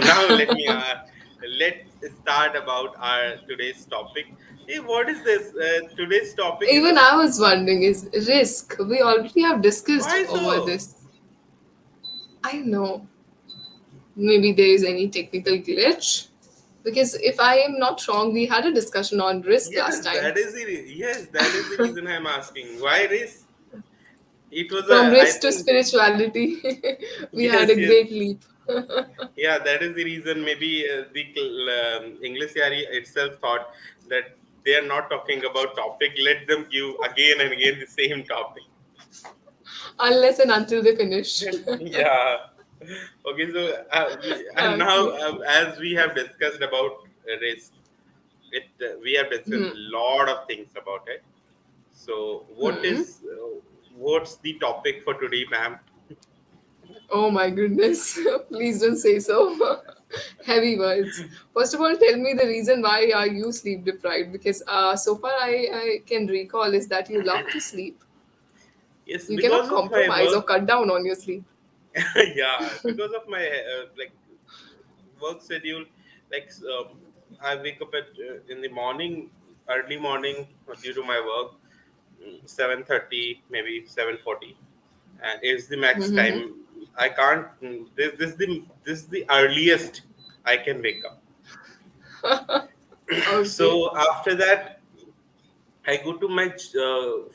Now let's start about our today's topic. Hey, what is this? Today's topic is Even I was wondering, is risk. We already have discussed why over so? this. I know. Maybe there is any technical glitch. Because if I am not wrong, we had a discussion on risk last time. Yes, that is the reason I'm asking. Why this? It was From a I risk to think spirituality, we had yes, a yes. great leap. Yeah, that is the reason. Maybe the English area itself thought that they are not talking about topic. Let them give again and again the same topic. Unless and until they finish. Yeah. Okay. So and now Okay. as we have discussed about risk, we have discussed a lot of things about it. So Hmm. what's the topic for today, ma'am? Oh my goodness. Please don't say so. Heavy words. First of all, tell me the reason why are you sleep deprived? Because so far I can recall is that you love to sleep. Yes, You cannot because of my compromise or work. cut down on your sleep. Yeah, because of my like work schedule. Like I wake up at in the morning, early morning due to my work, 7:30 maybe 7:40, and it's the max Mm-hmm. time. I can't. This is the earliest I can wake up. Okay. So after that, I go to my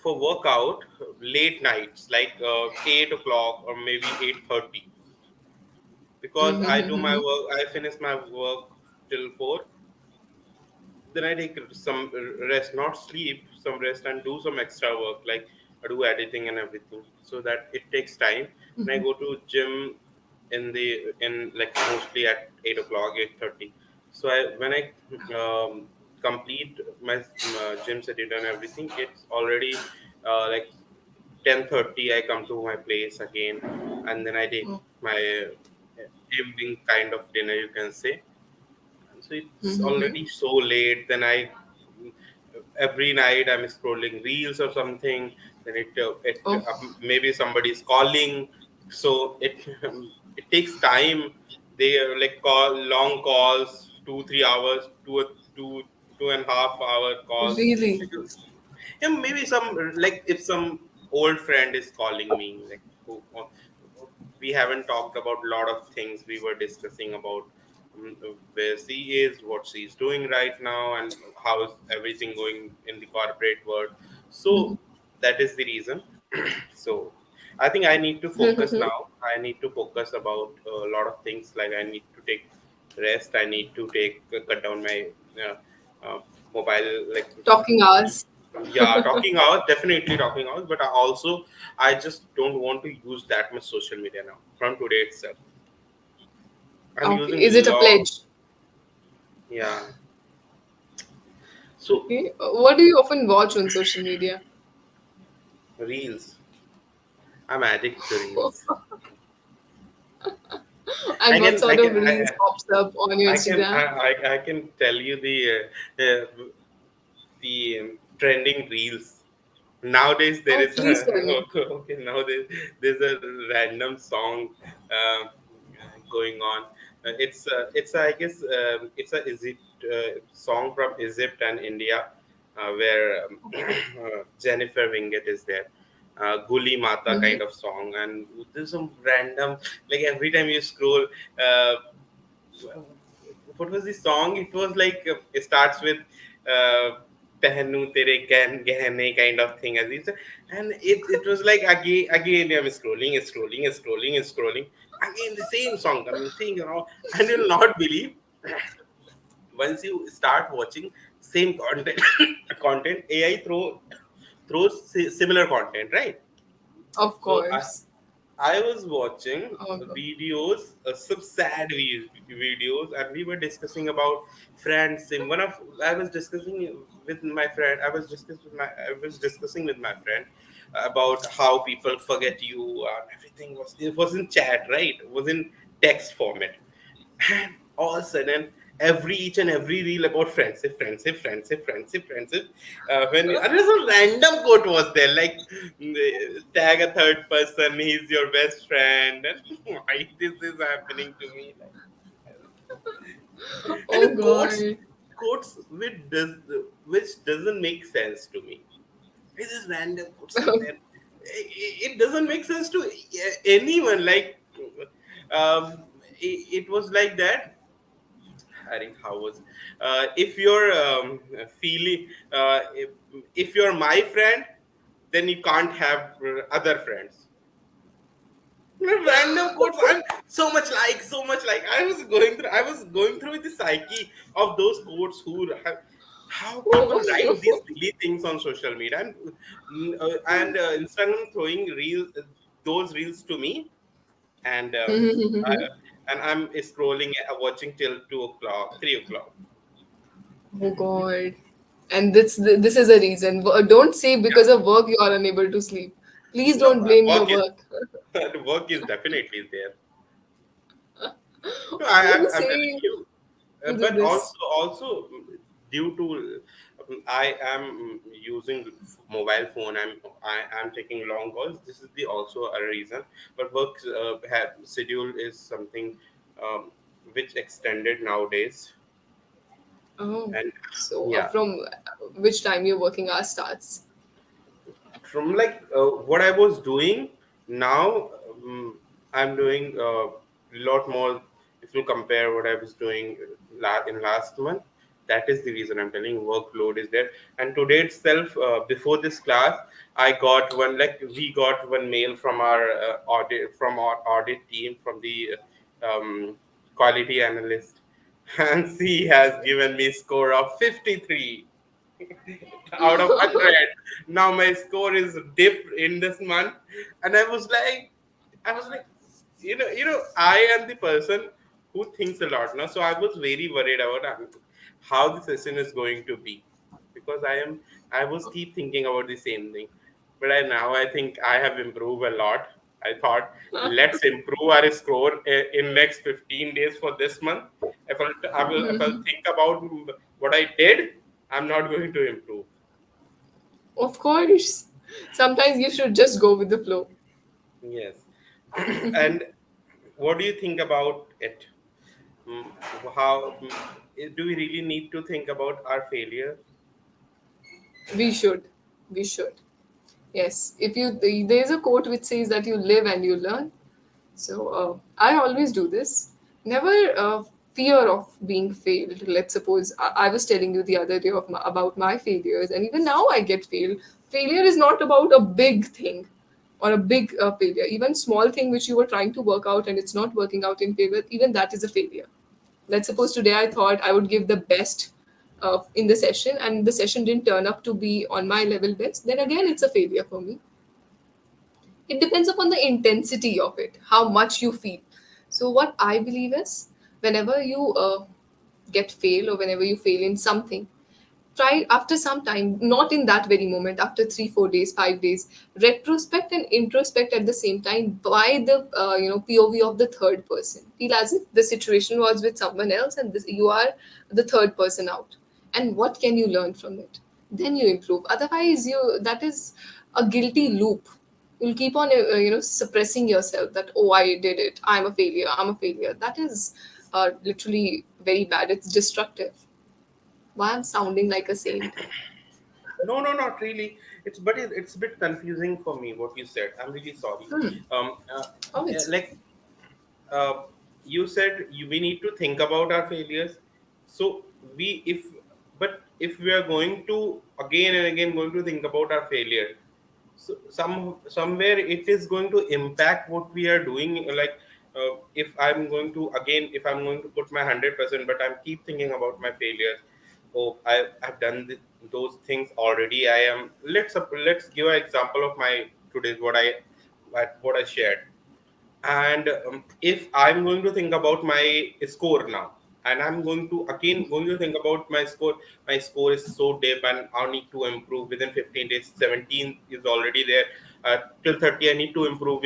for workout late nights, like 8 o'clock or maybe 8:30, because I do my Mm-hmm. work. I finish my work till 4. Then I take some rest, not sleep, some rest and do some extra work, like I do editing and everything, so that it takes time. And I go to gym in like mostly at 8 o'clock, 8:30. So when I complete my gym schedule and everything, it's already like 10:30. I come to my place again, and then I take Oh. my evening kind of dinner, you can say. So it's Mm-hmm. already so late. Then I every night I'm scrolling reels or something. Then Oh, maybe somebody's calling, so it it takes time. They like call long calls, 2 3 hours, two and a half hour calls. really? Yeah, maybe some like if some old friend is calling me, like we haven't talked about a lot of things. We were discussing about where she is, what she's doing right now, and how is everything going in the corporate world. So that is the reason. So I think I need to focus now. I need to focus about a lot of things. Like I need to take rest. I need to take cut down my uh, uh, mobile, like Talking hours. yeah, talking hours, definitely talking hours, but I just don't want to use that much social media now from today itself. I'm Okay. using Is it a pledge? yeah. So Okay. What do you often watch on social media? reels, I'm addicted to reels. i And what can i sort can of reels pops up on your Instagram? I can tell you the trending reels. Nowadays there Oh, is please tell me. okay, now there's a random song going on. It's I guess it's a Egypt song from Egypt and India, where Jennifer Winget is there. Guli Mata kind of song, and there's some random, like every time you scroll, uh, what was the song? It was like it starts with "Pehnu tere gehne" kind of thing, as is, and it was like again I'm scrolling, again the same song coming, thing, and you'll not believe, once you start watching same content, content AI throws similar content, right? Of So course. I was watching Oh, God. videos, some sad videos, and we were discussing about friends. In one of I was discussing with my friend. I was discussing with my friend about how people forget you, and everything was, it was in chat, right? It was in text format, and all of a sudden, each and every reel about friendship. And there's a random quote was there, like tag a third person, he's your best friend, and why this is happening to me? Like, quotes God. quotes which doesn't make sense to me. This is random quotes are there. It doesn't make sense to anyone. Like, it was like that. I think how was if you're feeling if you're my friend, then you can't have other friends. Random quotes and so much like I was going through the psyche of those quotes who have, how people write these silly things on social media and Instagram throwing those reels to me, and I, and I'm scrolling watching till 2 o'clock 3 o'clock. Oh God. And this is a reason. Don't say Yeah, because of work you are unable to sleep. Please no, don't blame your work is work. work is definitely there. No, Why you I'm telling say you. you do But this? also due to I am using mobile phone. I'm taking long calls. This is the also a reason. But work schedule is something um, which extended nowadays, Oh, and so yeah, from which time your working hour starts? from like what I was doing now, I'm doing a lot more. If you compare what I was doing in last month, that is the reason I'm telling you workload is there. And today itself, before this class, I got one like we got one mail from our audit team from the um, quality analyst, and she has given me score of 53 out of 100. Now my score is dipped in this month, and I was like, I am the person who thinks a lot now. So I was very worried about how the session is going to be, because I was keep thinking about the same thing. But I think I have improved a lot. I thought let's improve our score in next 15 days for this month. If I'll think about what I did, I'm not going to improve. Of course. Sometimes you should just go with the flow. Yes. And what do you think about it? Mm, How do we really need to think about our failure? We should. We should. Yes. If you there's a quote which says that you live and you learn. So I always do this. Never fear of being failed. Let's suppose I was telling you the other day about my failures, and even now I get failed. Failure is not about a big thing or a big failure. Even small thing which you were trying to work out and it's not working out in favor, even that is a failure. Let's suppose today I thought I would give the best in the session, and the session didn't turn up to be on my level best. Then again, it's a failure for me. It depends upon the intensity of it, how much you feel. So what I believe is, whenever you get fail or whenever you fail in something, try after some time, not in that very moment, after 3 4 days 5 days, retrospect and introspect at the same time by the POV of the third person. Feel as if the situation was with someone else and you are the third person out, and what can you learn from it? Then you improve. Otherwise, you that is a guilty loop. You'll keep on suppressing yourself that, oh, I did it, I'm a failure. That is literally very bad. It's destructive. Why I'm sounding like a saint? No, no, not really. It's a bit confusing for me what you said. I'm really sorry. Um, uh, Oh, it's like uh, you said, we need to think about our failures. So we if but if we are going to again and again going to think about our failure, so somewhere it is going to impact what we are doing. Like if I'm going to put my 100%, but I'm keep thinking about my failures. Oh, I've done those things already. I am let's give an example of my today's what I shared. And if I'm going to think about my score now, and I'm going to think about my score is so deep and I need to improve within 15 days. 17 is already there. Till 30 I need to improve.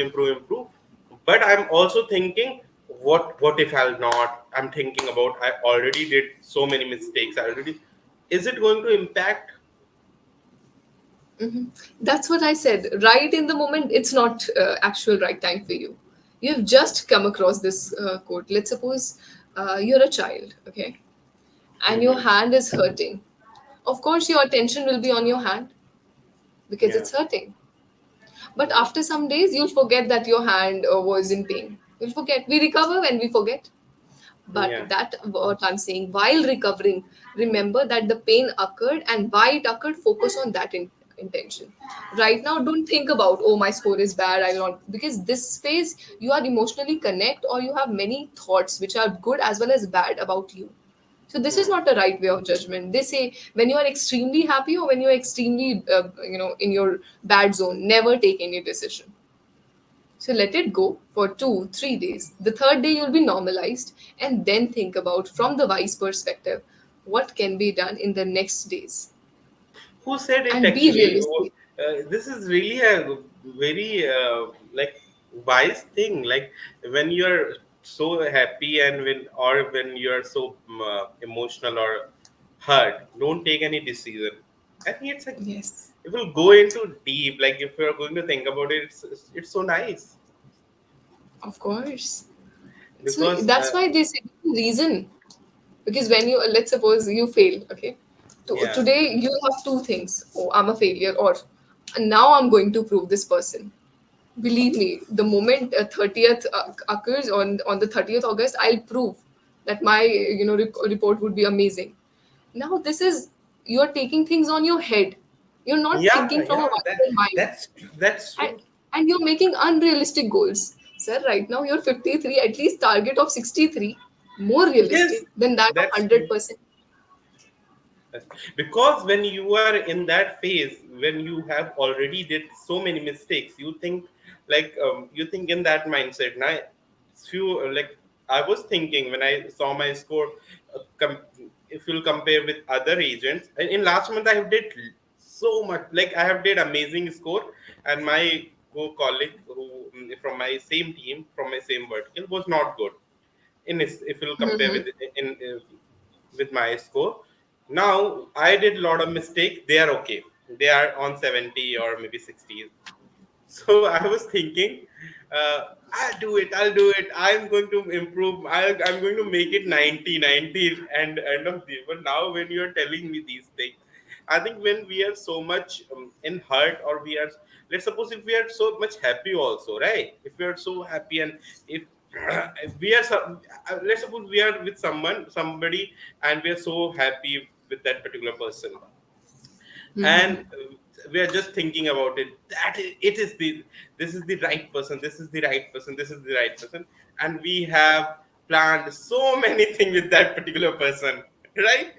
But I'm also thinking, what if I'll not? I'm thinking about, I already did so many mistakes. I already Is it going to impact? That's what I said. Right in the moment, it's not actual right time for you. You've just come across this quote. Let's suppose you're a child, okay? and your hand is hurting. Of course, your attention will be on your hand because Yeah. it's hurting. But after some days, you'll forget that your hand was in pain. You'll forget. We recover when we forget. But Yeah. that what I'm saying, while recovering, remember that the pain occurred and why it occurred, focus on that intention. Right now, don't think about, oh, my score is bad, I'll not, because this phase you are emotionally connect or you have many thoughts which are good as well as bad about you. So this is Hmm. not a right way of judgment. They say when you are extremely happy or when you are extremely in your bad zone, never take any decision. So let it go for 2, 3 days. The third day you'll be normalized, and then think about from the wise perspective what can be done in the next days, Who said it and be actually? realistic. This is really a very like wise thing. Like when you're so happy and when you're so emotional or hurt, don't take any decision. I think Yes, it will go into deep. Like if you're going to think about it, it's so nice of course. So because that's why they say reason. Because when you, let's suppose you fail, okay? yeah, Today you have two things. Oh, I'm a failure, or now I'm going to prove this person. Believe me, the moment 30th occurs on the 30th August, I'll prove that my report would be amazing. Now this is, you're taking things on your head. You're not thinking from a yeah. wider mind, That's and, true. and you're making unrealistic goals. Sir, right now you're 53. At least target of 63. More Yes, realistic than that of that's true. 100%. Because when you are in that phase, when you have already did so many mistakes, you think like you think in that mindset now. Few like I was thinking when I saw my score, if you'll compare with other agents, in last month I have did so much, like I have did amazing score, and my colleague who from my same team, from my same vertical, was not good in this, if you'll compare with in with my score. Now I did a lot of mistakes. They are okay. They are on 70 or maybe 60. So I was thinking, I'll do it. I'll do it. I'm going to improve. I'm going to make it 90, 90 and end of the. But now when you're telling me these things, I think when we are so much in hurt, or we are, let's suppose if we are so much happy also, right? If we are so happy, and if we are let's suppose we are with somebody, and we are so happy with that particular person, and we are just thinking about it, that it is the, this is the right person, this is the right person, this is the right person, and we have planned so many things with that particular person, right?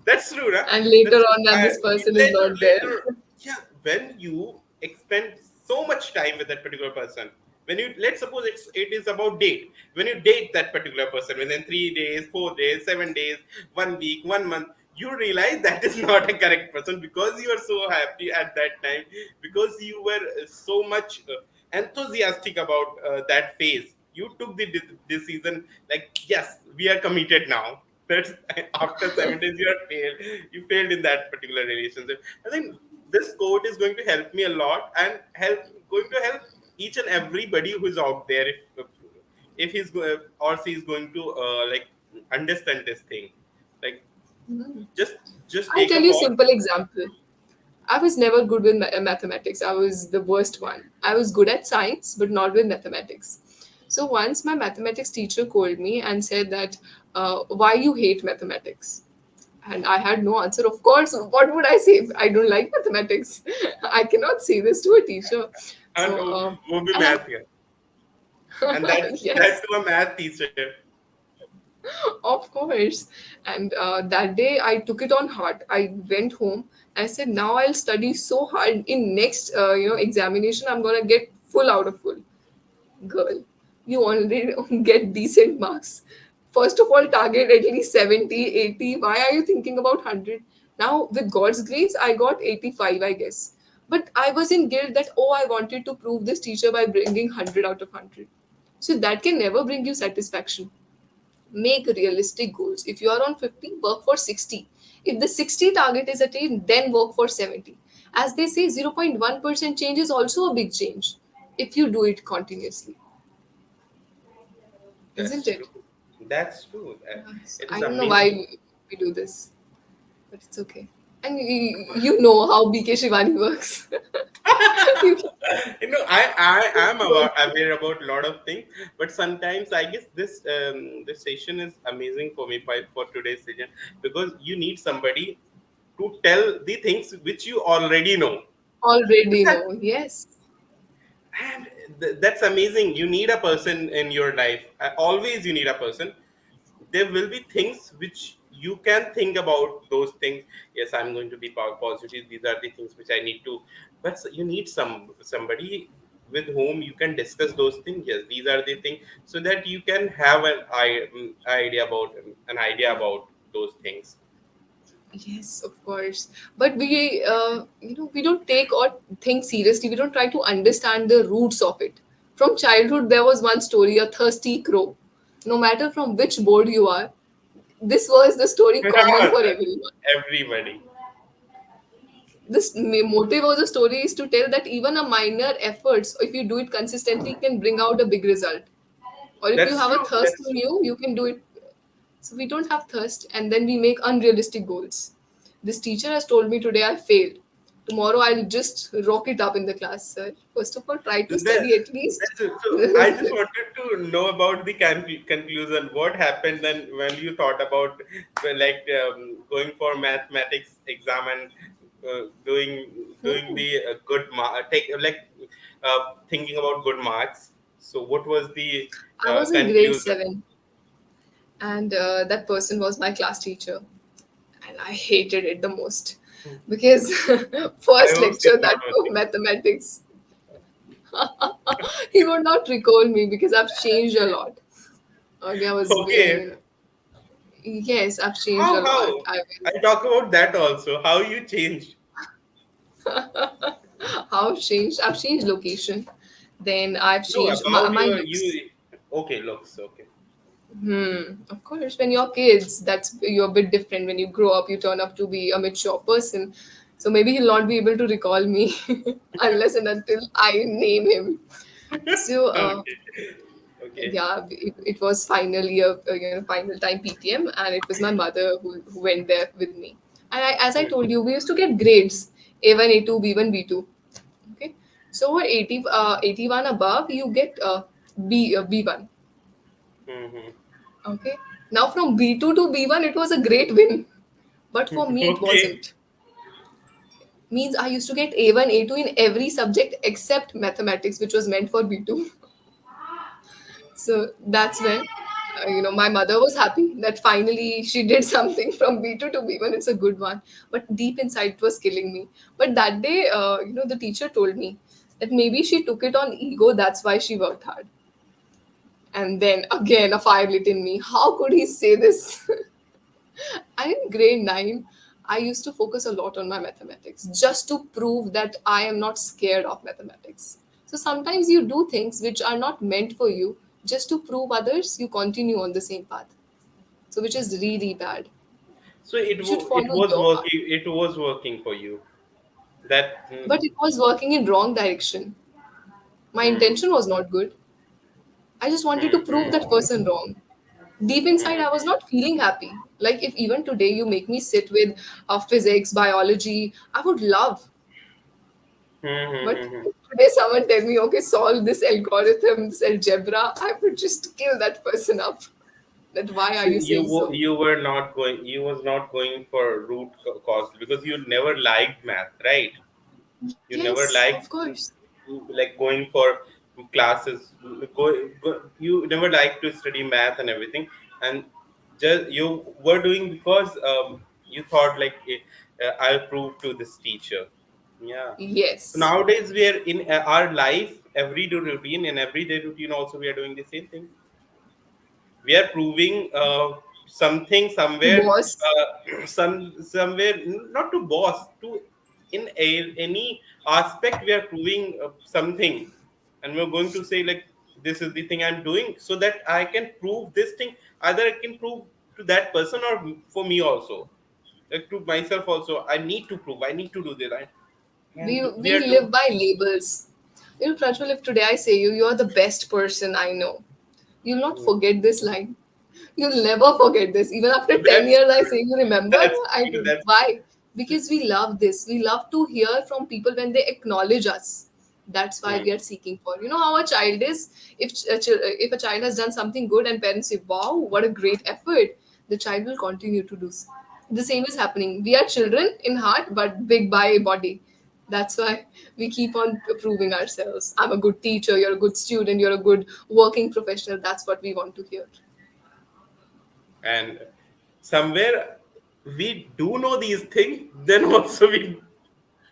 That's true, right? And later That's on, when I, this person is later not there. later Yeah, when you expend so much time with that particular person, when you, let's suppose it is about date, when you date that particular person within 3 days, 4 days, 7 days, 1 week, 1 month, you realize that is not a correct person, because you are so happy at that time, because you were so much enthusiastic about that phase. You took the decision, like yes, we are committed now. That's after 7 days you are failed. You failed in that particular relationship. I think this quote is going to help me a lot, and going to help each and everybody who is out there, if or she is going to like understand this thing, like just I'll take tell a you a pause. simple example. I was never good with mathematics. I was the worst one. I was good at science, but not with mathematics. So once my mathematics teacher called me and said that, why you hate mathematics? And I had no answer. Of course, what would I say? I don't like mathematics. I cannot say this to a teacher. And So, वो भी and math है, and that yes, to a math teacher. of course. And that day I took it on heart. I went home. I said, now I'll study so hard. In next, examination, I'm gonna get full out of full. Girl, you already get decent marks. First of all, target at least 70, 80. Why are you thinking about 100? Now, with God's grace, I got 85, I guess. But I was in guilt that, oh, I wanted to prove this teacher by bringing 100 out of 100. So that can never bring you satisfaction. Make realistic goals. If you are on 50, work for 60. If the 60 target is attained, then work for 70. As they say, 0.1% change is also a big change if you do it continuously, isn't That's it? true. That's true. Yes. It is I don't know why amazing. we do this, but it's okay. And you know how BK Shivani works. You can I am go. aware about a lot of things, but sometimes I guess this session is amazing for me for today's session, because you need somebody to tell the things which you already know. Is Already that, know. Yes. and that's amazing. You need a person in your life. Always you need a person. There will be things which you can think about those things. Yes, I'm going to be positive. These are the things which I need to. But you need somebody with whom you can discuss those things. Yes, these are the things, so that you can have an idea about those things. Yes, of course. But we don't take or think seriously. We don't try to understand the roots of it. From childhood, there was one story, a thirsty crow. No matter from which board you are, this was the story common for everyone. Everybody. This motive of the story is to tell that even a minor efforts, if you do it consistently, can bring out a big result. Or if you That's have a true. thirst That's in true. you, you can do it. So we don't have thirst, and then we make unrealistic goals. This teacher has told me today I failed. Tomorrow I'll just rock it up in the class, sir. First of all, try to That, study at least. that's it. So I just wanted to know about the conclusion. What happened then when you thought about, well, like, going for mathematics exam and doing the good take like thinking about good marks. So what was the I was in grade conclusion? 7, and that person was my class teacher, and I hated it the most because I first hope she's lecture not that of watching. mathematics, he would not recall me because I've changed a lot. Okay, I was Okay, yes, I've changed a lot. how I talk about that also. How you changed? How I've changed? I've changed location. Then I've No, changed about my your looks. you. Okay, looks okay. Of course, when you're kids, that's you're a bit different. When you grow up, you turn up to be a mature person. So maybe he'll not be able to recall me unless and until I name him. So Okay, okay. yeah, it was final year, final time PTM, and it was my mother who went there with me. And as I Hmm. told you, we used to get grades A1, A2, B1, B2. Okay, so for 81 above, you get B1. Hmm. Okay, now from B2 to B1, it was a great win, but for me, it Okay. wasn't. Means I used to get A1, A2 in every subject except mathematics, which was meant for B2. So that's when, my mother was happy that finally she did something from B2 to B1. It's a good one. But deep inside, it was killing me. But that day, the teacher told me that maybe she took it on ego. That's why she worked hard. And then again, a fire lit in me. How could he say this? And in grade 9, I used to focus a lot on my mathematics just to prove that I am not scared of mathematics. So sometimes you do things which are not meant for you just to prove others you continue on the same path. So which is really bad. So You should it follow was your heart. working. It was working for you. That. But it was working in wrong direction. My Hmm. intention was not good. I just wanted to prove Hmm. that person wrong. Deep inside, I was Hmm. not feeling happy. Like if even today you make me sit with physics, biology, I would love. Hmm. Hmm. But Hmm. Hmm. if today someone tell me, okay, solve this algorithm, this algebra, I would just kill that person up. That why are So you saying so? you were not going. You was not going for root cause, because you never liked math, right? You never Yes, of liked, course. like, going for classes. You never liked to study math and everything, and just you were doing because you thought, like, I'll prove to this teacher. Yeah. So Yes. nowadays we are in our life, everyday routine. In everyday routine also we are doing the same thing. We are proving something To somewhere, boss. somewhere, not to boss, to in any aspect we are proving something, and we're going to say, like, this is the thing I'm doing, so that I can prove this thing. Either I can prove to that person, or for me also, like, to myself also, I need to prove, I need to do this. We And we we are live by labels. Prajwal, if today I say you're the best person I know, you'll not doing. forget this line. You'll never forget this. Even after 10 That's years, I say, you remember? that's I true. do. That's Why? Because we love this. We love to hear from people when they acknowledge us. That's why hmm. we are seeking for. You know how a child is? If a child has done something good and parents say, wow, what a great effort, the child will continue to do so. The same is happening. We are children in heart, but big by body. That's why we keep on proving ourselves. I'm a good teacher, you're a good student, you're a good working professional. That's what we want to hear. And somewhere we do know these things, then also we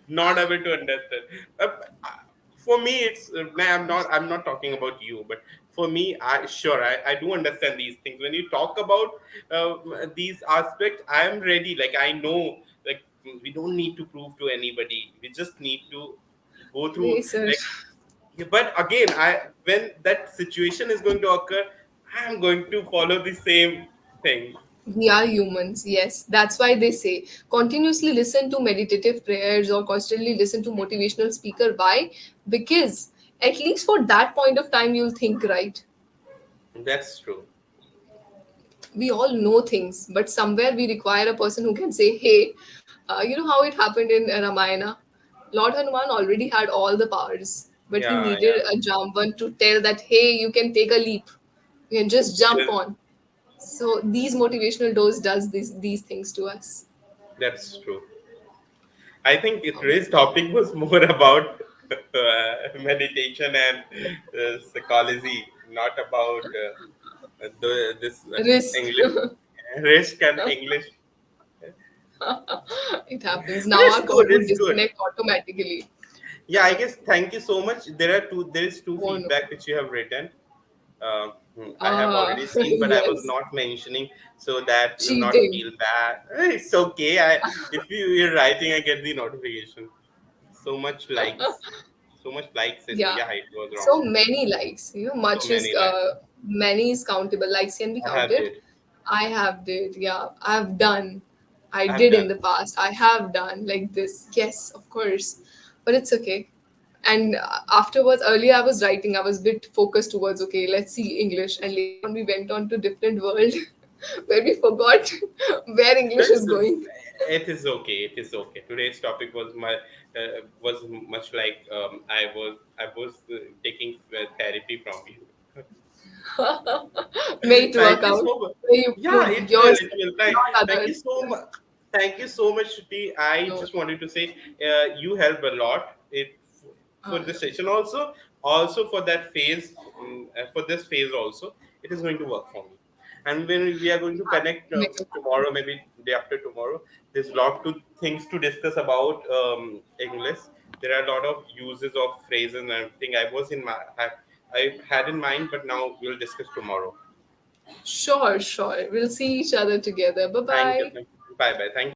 not able to understand. For me, it's I'm not talking about you, but for me, I do understand these things. When you talk about these aspects, I am ready. Like I know, like we don't need to prove to anybody. We just need to go through. Hey, sir. Like, yeah, but again, I when that situation is going to occur, I am going to follow the same thing. We are humans, yes. That's why they say continuously listen to meditative prayers or constantly listen to motivational speaker. Why? Because at least for that point of time, you'll think right. That's true. We all know things, but somewhere we require a person who can say, hey, you know how it happened in Ramayana? Lord Hanuman already had all the powers, but he Yeah, needed yeah. a Jamban to tell that, hey, you can take a leap. You can just jump Yes, on. So these motivational doors does these things to us. that's true. I think today's topic was more about meditation and psychology, not about this Risk. English risk and English. It happens. But Now it's our call good. would It's good. disconnect automatically. Yeah, I guess. Thank you so much. There is two Oh no. feedback which you have written. I have Ah, already seen, but I was yes. not mentioning so that you'll not Cheating. feel bad. It's okay. If you're writing, I get the notification. So much likes, so much likes. So Yeah. yeah, it was wrong. So many likes. You know, So much is many likes. many is countable. Likes can be I have counted. did. I have did. Yeah. I've done. I I have did in done. the past. I have done like this. Yes, of course. But it's okay. And afterwards, earlier I was writing. I was a bit focused towards okay, let's see English. And later on, we went on to different world where we forgot where English is It's, going. it is okay. It is okay. Today's topic was much like I was taking therapy from you. May it work Thank you out. so much. May you Yeah, prove it will. It yourself, will. Thank, not thank you others. so much. Thank you so much, Shruti. I No. just wanted to say you help a lot. For No. this session also for that phase, for this phase also, it is going to work for me. And when we are going to connect May it tomorrow, maybe day after tomorrow, there's a lot to things to discuss about English. There are a lot of uses of phrases and everything. I had in mind, but now we'll discuss tomorrow. Sure, sure. We'll see each other together. Bye Thank you. bye. Bye bye. Thank you so much.